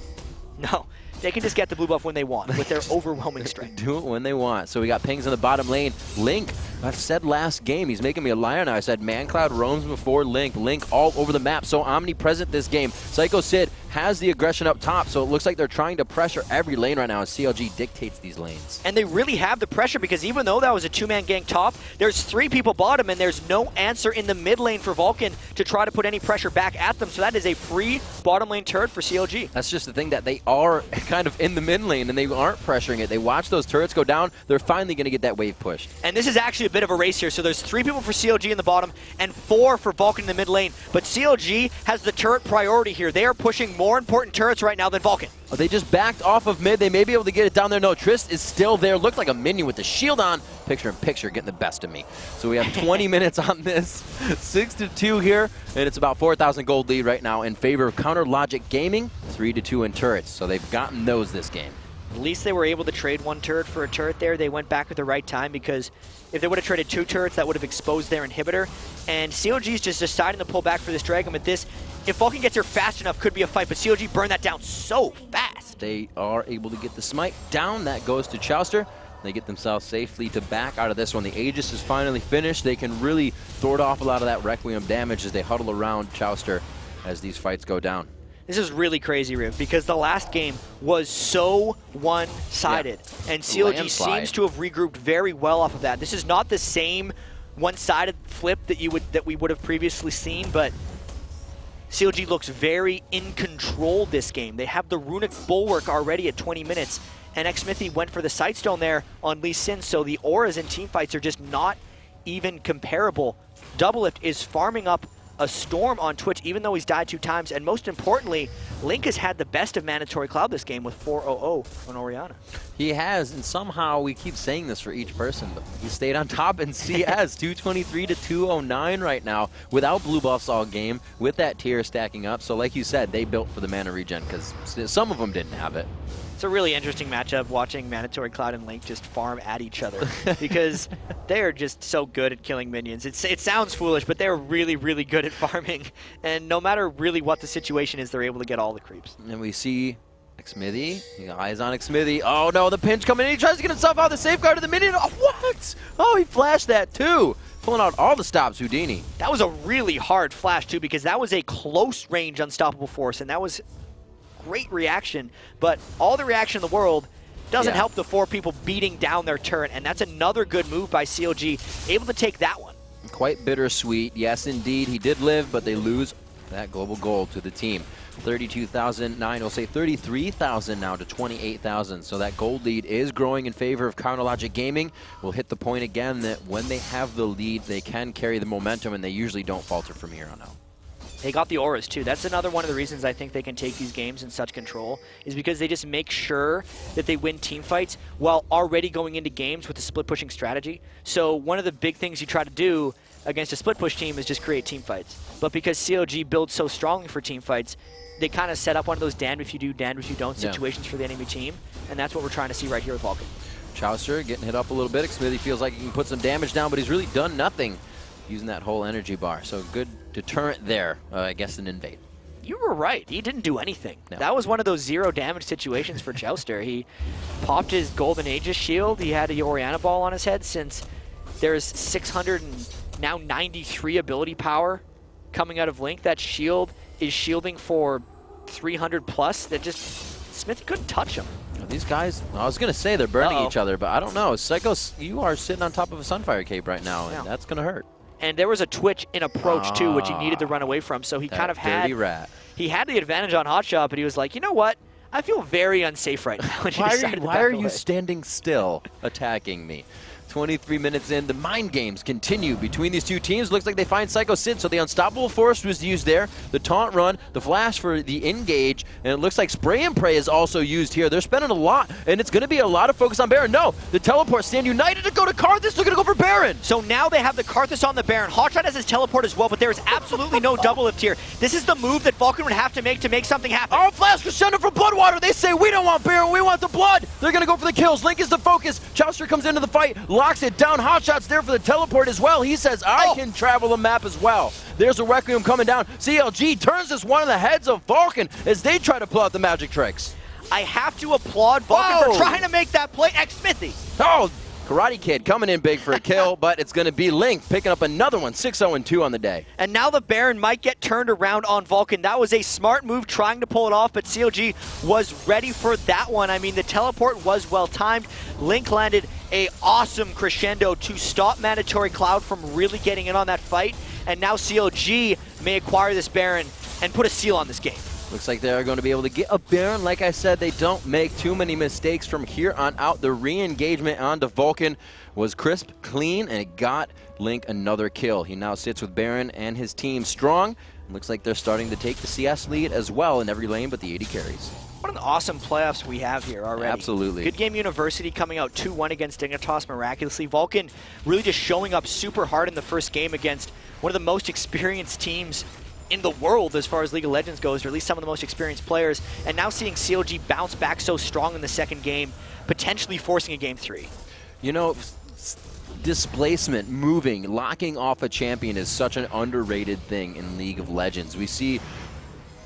C: No. They can just get the blue buff when they want with their overwhelming strength.
A: Do it when they want. So we got pings in the bottom lane. Link, I've said last game, he's making me a liar now. I said ManCloud roams before Link. Link all over the map, so omnipresent this game. Psycho Sid has the aggression up top, so it looks like they're trying to pressure every lane right now, and CLG dictates these lanes.
C: And they really have the pressure because even though that was a two-man gang top, there's 3 people bottom, and there's no answer in the mid lane for Vulcan to try to put any pressure back at them. So that is a free bottom lane turret for CLG.
A: That's just the thing, that they are kind of in the mid lane, and they aren't pressuring it. They watch those turrets go down. They're finally going to get that wave pushed.
C: And this is actually a bit of a race here. So there's 3 people for CLG in the bottom and 4 for Vulcan in the mid lane. But CLG has the turret priority here. They are pushing more important turrets right now than Vulcan.
A: Oh, they just backed off of mid. They may be able to get it down there. No, Trist is still there. Looked like a minion with the shield on. Picture in picture, getting the best of me. So we have 20 minutes on this. 6-2 here, and it's about 4,000 gold lead right now in favor of Counter Logic Gaming. 3-2 in turrets. So they've gotten those this game.
C: At least they were able to trade 1 turret for a turret there. They went back at the right time because if they would have traded 2 turrets, that would have exposed their inhibitor. And CLG is just deciding to pull back for this Dragon. But this, if Vulcan gets here fast enough, could be a fight. But CLG burned that down so fast.
A: They are able to get the smite down. That goes to Chowster. They get themselves safely to back out of this one. The Aegis is finally finished. They can really thwart off a lot of that Requiem damage as they huddle around Chowster as these fights go down.
C: This is really crazy, Riv, because the last game was so one-sided, and CLG
A: Landslide.
C: seems to have regrouped very well off of that. This is not the same one-sided flip that we would have previously seen, but CLG looks very in control this game. They have the Runic Bulwark already at 20 minutes, and xMithy went for the Sightstone there on Lee Sin, so the auras in teamfights are just not even comparable. Doublelift is farming up a Storm on Twitch, even though he's died 2 times. And most importantly, Link has had the best of Mandatory Cloud this game with 400 on Orianna.
A: He has, and somehow we keep saying this for each person, but he stayed on top in CS, 223 to 209 right now, without blue buffs all game, with that tier stacking up. So like you said, they built for the mana regen, because some of them didn't have it.
C: It's a really interesting matchup watching Mandatory Cloud and Link just farm at each other because they are just so good at killing minions. It sounds foolish, but they're really, really good at farming. And no matter really what the situation is, they're able to get all the creeps.
A: And we see xMithy. He got eyes on xMithy. Oh no, the pinch coming in. He tries to get himself out of the safeguard of the minion. Oh, what? Oh, he flashed that too. Pulling out all the stops, Houdini.
C: That was a really hard flash too because that was a close range unstoppable force, and that was great reaction, but all the reaction in the world doesn't help the 4 people beating down their turret, and that's another good move by CLG, able to take that one.
A: Quite bittersweet. Yes, indeed, he did live, but they lose that global gold to the team. 32,009, we'll say 33,000 now to 28,000. So that gold lead is growing in favor of Counter Logic Gaming. We'll hit the point again that when they have the lead, they can carry the momentum, and they usually don't falter from here on out.
C: They got the auras too. That's another one of the reasons I think they can take these games in such control, is because they just make sure that they win team fights while already going into games with a split pushing strategy. So one of the big things you try to do against a split push team is just create team fights. But because CLG builds so strongly for team fights, they kind of set up one of those damned if you do, damned if you don't situations for the enemy team, and that's what we're trying to see right here with Vulcan.
A: Chowster getting hit up a little bit. xMithy feels like he can put some damage down, but he's really done nothing using that whole energy bar. So good deterrent there, I guess, an invade.
C: You were right. He didn't do anything.
A: No.
C: That was one of those 0 damage situations for Chowster. He popped his Golden Aegis shield. He had a Orianna ball on his head since there's 693 ability power coming out of Link. That shield is shielding for 300 plus. That just, Smithy couldn't touch him.
A: These guys, I was going to say they're burning each other, but I don't know. Psycho, you are sitting on top of a Sunfire Cape right now, and that's going to hurt.
C: And there was a Twitch in approach too, which he needed to run away from. So he kind of had he had the advantage on Hotshot, but he was like, you know what? I feel very unsafe right now.
A: Why are you standing still, attacking me? 23 minutes in, the mind games continue between these two teams. Looks like they find Psycho Sid, so the Unstoppable Force was used there, the taunt run, the flash for the engage, and it looks like Spray and Pray is also used here. They're spending a lot, and it's going to be a lot of focus on Baron. No, the teleport stand united to go to Karthus. They're going to go for Baron.
C: So now they have the Karthus on the Baron. Hotshot has his teleport as well, but there is absolutely no double lift here. This is the move that Vulcan would have to make something happen.
A: Oh, flash crescendo for Bloodwater. They say, we don't want Baron, we want the blood. They're going to go for the kills. Link is the focus. Chowster comes into the fight, locks it down. Hotshot's there for the teleport as well. He says, I can travel the map as well. There's a Requiem coming down. CLG turns this one on the heads of Vulcan as they try to pull out the magic tricks.
C: I have to applaud Vulcan for trying to make that play. Smithy.
A: Oh, Karate Kid coming in big for a kill, but it's going to be Link picking up another one, 6-0-2 on the day.
C: And now the Baron might get turned around on Vulcan. That was a smart move trying to pull it off, but CLG was ready for that one. I mean, the teleport was well timed. Link landed a awesome crescendo to stop Mandatory Cloud from really getting in on that fight. And now CLG may acquire this Baron and put a seal on this game.
A: Looks like they're going to be able to get a Baron. Like I said, they don't make too many mistakes from here on out. The re-engagement onto Vulcan was crisp, clean, and it got Link another kill. He now sits with Baron and his team strong. Looks like they're starting to take the CS lead as well in every lane but the AD carries.
C: What an awesome playoffs we have here already.
A: Absolutely.
C: Good Game University coming out 2-1 against Dignitas miraculously. Vulcan really just showing up super hard in the first game against one of the most experienced teams in the world as far as League of Legends goes, or at least some of the most experienced players, and now seeing CLG bounce back so strong in the second game, potentially forcing a game 3.
A: You know, displacement, moving, locking off a champion is such an underrated thing in League of Legends. We see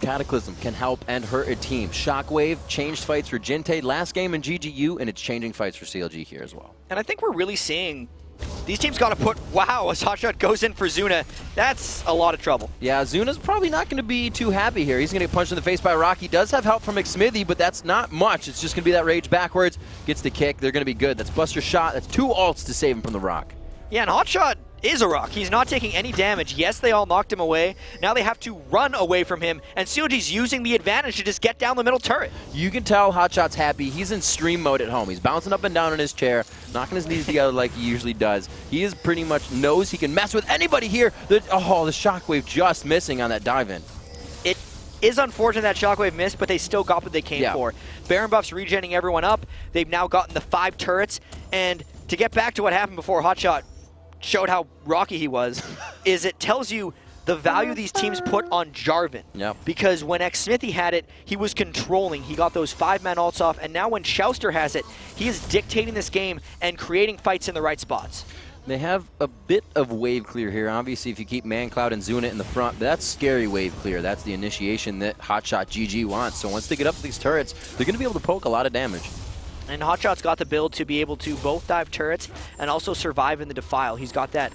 A: Cataclysm can help and hurt a team. Shockwave changed fights for Jinte last game in GGU, and it's changing fights for CLG here as well.
C: And I think we're really seeing these teams got to put, wow, as Hotshot goes in for Zuna, that's a lot of trouble.
A: Yeah, Zuna's probably not going to be too happy here. He's going to get punched in the face by Rocky. Does have help from McSmithy, but that's not much. It's just going to be that rage backwards. Gets the kick. They're going to be good. That's Buster Shot. That's 2 ults to save him from the Rock.
C: Yeah, and Hotshot is a rock. He's not taking any damage. Yes, they all knocked him away. Now they have to run away from him, and CLG's using the advantage to just get down the middle turret.
A: You can tell Hotshot's happy. He's in stream mode at home. He's bouncing up and down in his chair, knocking his knees together like he usually does. He is pretty much knows he can mess with anybody here. Oh, the Shockwave just missing on that dive-in.
C: It is unfortunate that Shockwave missed, but they still got what they came for. Baron buff's regenning everyone up. They've now gotten the 5 turrets, and to get back to what happened before Hotshot showed how rocky he was, is it tells you the value these teams put on Jarvan.
A: Yep.
C: Because when Smithy had it, he was controlling. He got those 5-man ults off, and now when Chouster has it, he is dictating this game and creating fights in the right spots.
A: They have a bit of wave clear here. Obviously, if you keep ManCloud and Zuna in the front, that's scary wave clear. That's the initiation that Hotshot GG wants. So once they get up to these turrets, they're going to be able to poke a lot of damage.
C: And Hotshot's got the build to be able to both dive turrets and also survive in the Defile. He's got that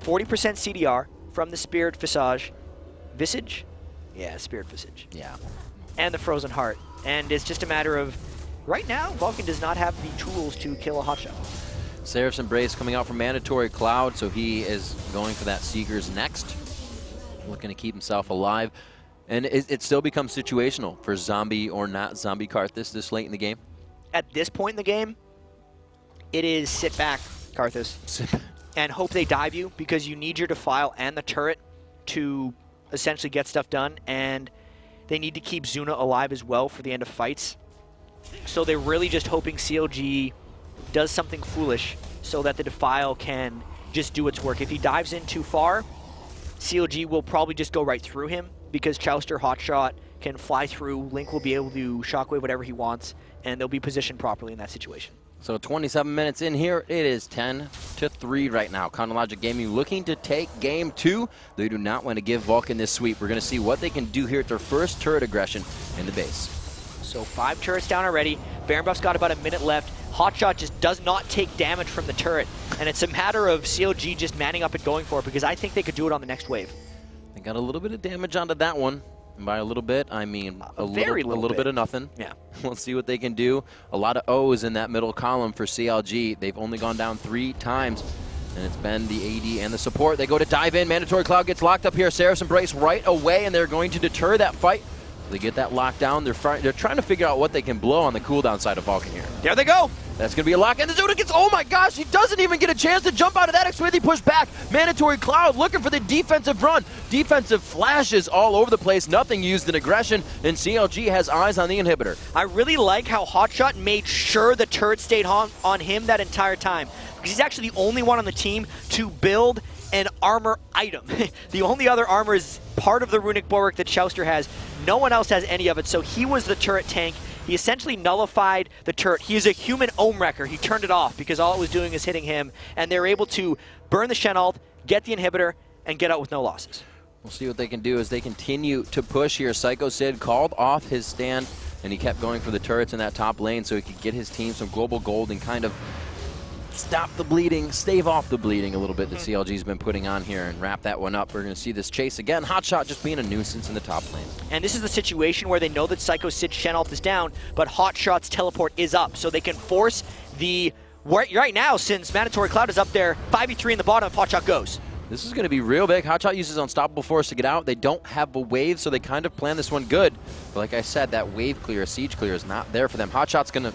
C: 40% CDR from the Spirit Visage? Yeah, Spirit Visage.
A: Yeah.
C: And the Frozen Heart. And it's just a matter of, right now, Vulcan does not have the tools to kill a Hotshot.
A: Seraph's Embrace coming out from Mandatory Cloud, so he is going for that Seeker's next. Looking to keep himself alive. And it still becomes situational for zombie or not zombie Karthus this late in the game.
C: At this point in the game, it is sit back, Karthus, and hope they dive you, because you need your Defile and the turret to essentially get stuff done, and they need to keep Zuna alive as well for the end of fights. So they're really just hoping CLG does something foolish so that the Defile can just do its work. If he dives in too far, CLG will probably just go right through him, because Chouster, Hotshot can fly through, Link will be able to shockwave whatever he wants, and they'll be positioned properly in that situation.
A: So 27 minutes in here, it is 10-3 right now. Chronologic Gaming looking to take game 2. They do not want to give Vulcan this sweep. We're going to see what they can do here at their first turret aggression in the base.
C: So 5 turrets down already. Baron buff's got about a minute left. Hotshot just does not take damage from the turret, and it's a matter of CLG just manning up and going for it, because I think they could do it on the next wave.
A: They got a little bit of damage onto that one. And by a little bit, I mean a little bit of nothing.
C: Yeah.
A: We'll see what they can do. A lot of O's in that middle column for CLG. They've only gone down 3 times, and it's been the AD and the support. They go to dive in. Mandatory Cloud gets locked up here. Seraph's Embrace right away, and they're going to deter that fight. They get that lockdown. They're trying to figure out what they can blow on the cooldown side of Vulcan here.
C: There they go.
A: That's going to be a lock. And the Zuna gets, oh my gosh, he doesn't even get a chance to jump out of that. Smithy push back. Mandatory Cloud looking for the defensive run. Defensive flashes all over the place. Nothing used in aggression. And CLG has eyes on the inhibitor.
C: I really like how Hotshot made sure the turret stayed on him that entire time, because he's actually the only one on the team to build an armor item. The only other armor is part of the runic bulwark that Chouster has. No one else has any of it, so he was the turret tank. He essentially nullified the turret. He is a human ohm wrecker. He turned it off because all it was doing is hitting him, and they were able to burn the Shen ult, get the inhibitor, and get out with no losses.
A: We'll see what they can do as they continue to push here. Psycho Sid called off his stand and he kept going for the turrets in that top lane so he could get his team some global gold and kind of stop the bleeding, stave off the bleeding a little bit that CLG's been putting on here and wrap that one up. We're going to see this chase again. Hotshot just being a nuisance in the top lane.
C: And this is the situation where they know that Psycho Sid's Shenalt is down, but Hotshot's teleport is up, so they can force the... Right now, since Mandatory Cloud is up there, 5v3 in the bottom if Hotshot goes.
A: This is going to be real big. Hotshot uses Unstoppable Force to get out. They don't have a wave, so they kind of plan this one good. But like I said, that wave clear, siege clear is not there for them. Hotshot's going to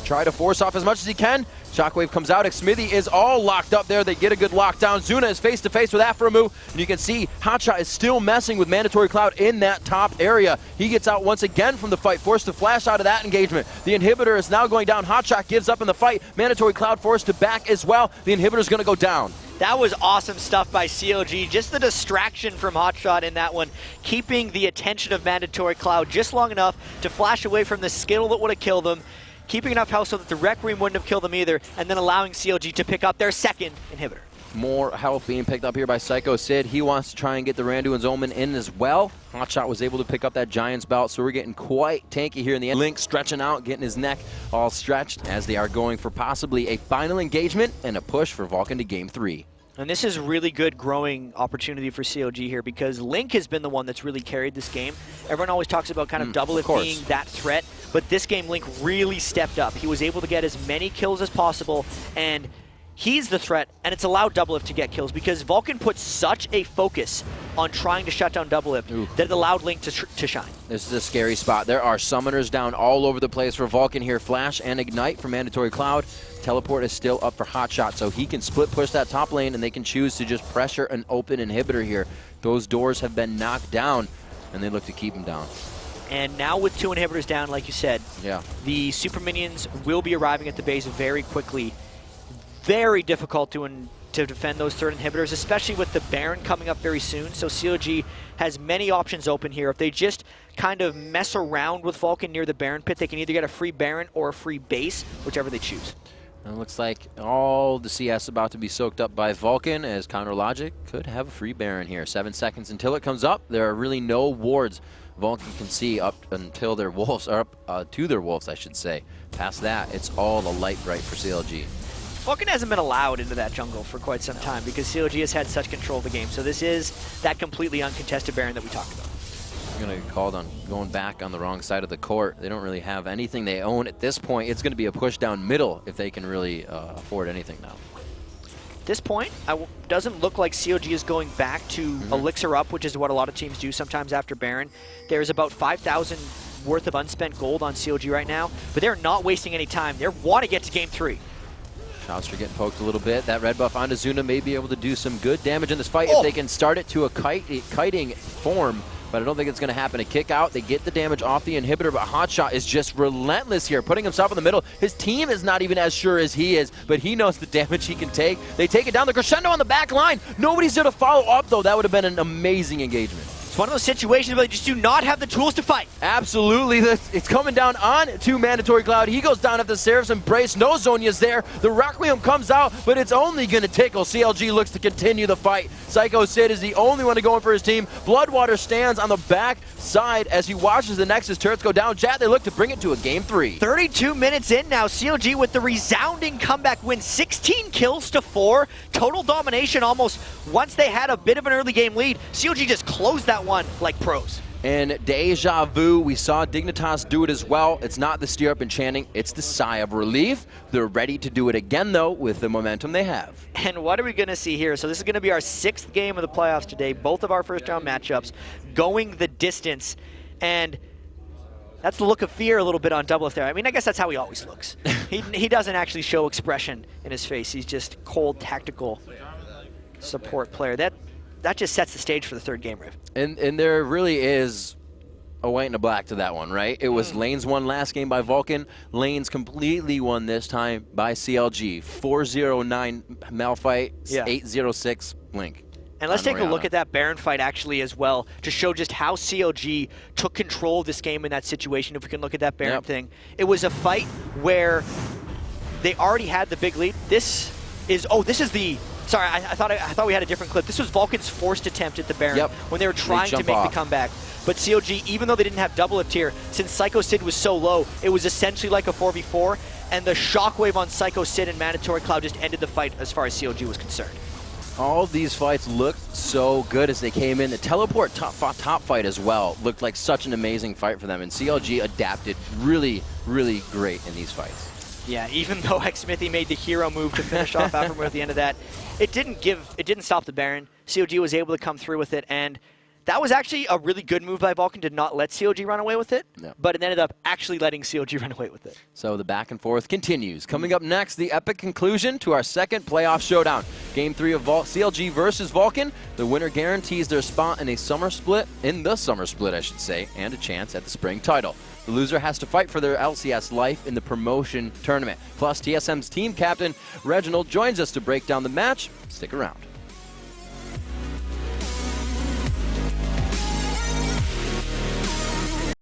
A: try to force off as much as he can. Shockwave comes out. Smithy is all locked up there. They get a good lockdown. Zuna is face-to-face with Aphromu. And you can see Hotshot is still messing with Mandatory Cloud in that top area. He gets out once again from the fight, forced to flash out of that engagement. The inhibitor is now going down. Hotshot gives up in the fight. Mandatory Cloud forced to back as well. The inhibitor is going to go down.
C: That was awesome stuff by CLG. Just the distraction from Hotshot in that one, keeping the attention of Mandatory Cloud just long enough to flash away from the Skittle that would have killed them, keeping enough health so that the Requiem wouldn't have killed them either, and then allowing CLG to pick up their second inhibitor.
A: More health being picked up here by Psycho Sid. He wants to try and get the Randuin's Omen in as well. Hotshot was able to pick up that Giant's Belt, so we're getting quite tanky here in the end. Link stretching out, getting his neck all stretched as they are going for possibly a final engagement and a push for Vulcan to Game 3.
C: And this is really good growing opportunity for CLG here because Link has been the one that's really carried this game. Everyone always talks about kind of Doublelift being that threat, but this game Link really stepped up. He was able to get as many kills as possible, and he's the threat, and it's allowed Doublelift to get kills because Vulcan put such a focus on trying to shut down Doublelift that it allowed Link to shine.
A: This is a scary spot. There are summoners down all over the place for Vulcan here. Flash and Ignite for Mandatory Cloud. Teleport is still up for Hotshot, so he can split push that top lane, and they can choose to just pressure an open inhibitor here. Those doors have been knocked down, and they look to keep him down.
C: And now with 2 inhibitors down, like you said, the super minions will be arriving at the base very quickly. Very difficult to defend those third inhibitors, especially with the Baron coming up very soon. So CLG has many options open here. If they just kind of mess around with Vulcan near the Baron pit, they can either get a free Baron or a free base, whichever they choose.
A: And it looks like all the CS about to be soaked up by Vulcan, as Counter Logic could have a free Baron here. 7 seconds until it comes up. There are really no wards Vulcan can see up until their wolves, or up to their wolves, I should say. Past that, it's all a light bright for CLG.
C: Vulcan hasn't been allowed into that jungle for quite some time because CLG has had such control of the game. So this is that completely uncontested Baron that we talked about.
A: They're going to get called on going back on the wrong side of the court. They don't really have anything they own at this point. It's going to be a push down middle if they can really afford anything now.
C: At this point, doesn't look like CLG is going back to Elixir up, which is what a lot of teams do sometimes after Baron. There's about 5,000 worth of unspent gold on CLG right now, but they're not wasting any time. They want to get to Game 3.
A: Shouster getting poked a little bit. That red buff onto Zuna may be able to do some good damage in this fight if they can start it to a kiting form, but I don't think it's going to happen. A kick out, they get the damage off the inhibitor, but Hotshot is just relentless here, putting himself in the middle. His team is not even as sure as he is, but he knows the damage he can take. They take it down, the crescendo on the back line. Nobody's there to follow up, though. That would have been an amazing engagement.
C: It's one of those situations where they just do not have the tools to fight.
A: Absolutely. It's coming down on to Mandatory Cloud. He goes down at the Seraph's Embrace. No Zonya's there. The Requiem comes out, but it's only going to tickle. CLG looks to continue the fight. Psycho Sid is the only one to go in for his team. Bloodwater stands on the back side as he watches the Nexus turrets go down. Chat, they look to bring it to a Game 3.
C: 32 minutes in now. CLG with the resounding comeback win. 16 kills to 4. Total domination almost. Once they had a bit of an early game lead, CLG just closed that one like pros.
A: And Deja Vu, we saw Dignitas do it as well. It's not the steer up enchanting, it's the sigh of relief. They're ready to do it again, though, with the momentum they have.
C: And what are we going to see here? So this is going to be our 6th game of the playoffs today. Both of our first-round matchups going the distance. And that's the look of fear a little bit on Doublelift there. I mean, I guess that's how he always looks. He doesn't actually show expression in his face. He's just cold, tactical support player. That just sets the stage for the 3rd game, Riv.
A: And there really is a white and a black to that one, right? It was Lanes won last game by Vulcan. Lanes completely won this time by CLG. 4-0-9 Malphite, 8-0-6 Link.
C: And let's take a look at that Baron fight actually as well to show just how CLG took control of this game in that situation. If we can look at that Baron thing. It was a fight where they already had the big lead. This is the Sorry, I thought we had a different clip. This was Vulcan's forced attempt at the Baron when they were trying to make the comeback. But CLG, even though they didn't have double lift here, since Psycho Sid was so low, it was essentially like a 4v4, and the shockwave on Psycho Sid and Mandatory Cloud just ended the fight as far as CLG was concerned.
A: All of these fights looked so good as they came in. The teleport top fight as well looked like such an amazing fight for them, and CLG adapted really, really great in these fights.
C: Yeah, even though Xmithy made the hero move to finish off Aftermath at the end of that, it didn't stop the Baron. CLG was able to come through with it, and that was actually a really good move by Vulcan to not let CLG run away with it, but it ended up actually letting CLG run away with it.
A: So the back and forth continues. Coming up next, the epic conclusion to our second playoff showdown. Game 3 of CLG versus Vulcan. The winner guarantees their spot in the summer split, and a chance at the spring title. The loser has to fight for their LCS life in the promotion tournament. Plus, TSM's team captain, Reginald, joins us to break down the match. Stick around.